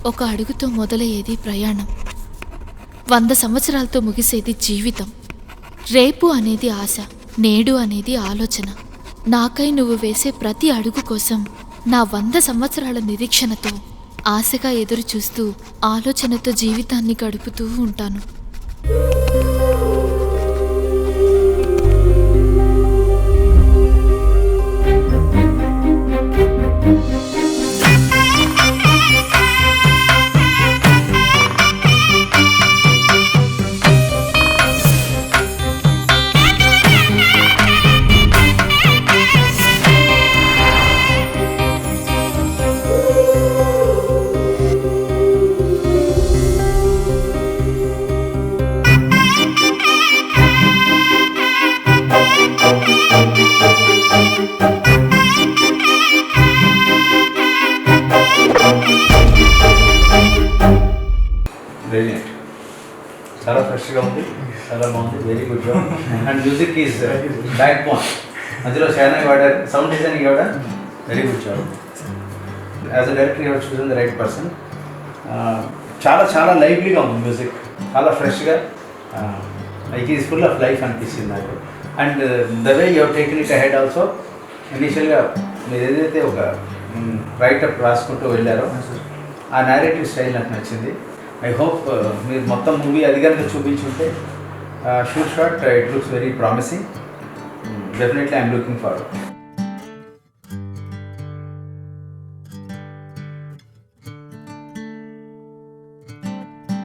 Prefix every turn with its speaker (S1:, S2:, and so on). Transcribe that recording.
S1: ఒక అడుగుతో మొదలయ్యేది ప్రయాణం, 100 సంవత్సరాలతో ముగిసేది జీవితం. రేపు అనేది ఆశ, నేడు అనేది ఆలోచన. నాకై నువ్వు వేసే ప్రతి అడుగు కోసం నా 100 సంవత్సరాల నిరీక్షణతో, ఆశగా ఎదురు చూస్తూ, ఆలోచనతో జీవితాన్ని గడుపుతూ ఉంటాను.
S2: Brilliant. చాలా ఫ్రెష్గా ఉంది, చాలా బాగుంది, very good job. And music is back bone. మధ్యలో షానాకి వాడారు, సౌండ్ డిజైనింగ్ కూడా very good job. As a director you chosen the right person. చాలా చాలా లైవ్లీగా ఉంది మ్యూజిక్, చాలా ఫ్రెష్గా, it is full of life అనిపిస్తుంది నాకు. And the way you have taken it ahead also. ఇనీషియల్గా మీరు ఏదైతే ఒక రైటప్ రాసుకుంటూ వెళ్ళారో ఆ నేరేటివ్ స్టైల్ నాకు నచ్చింది. ఐ హోప్ మీరు మొత్తం మూవీ అది కనుక చూపించుంటే shoot shot it looks very promising. Definitely I'm looking forward.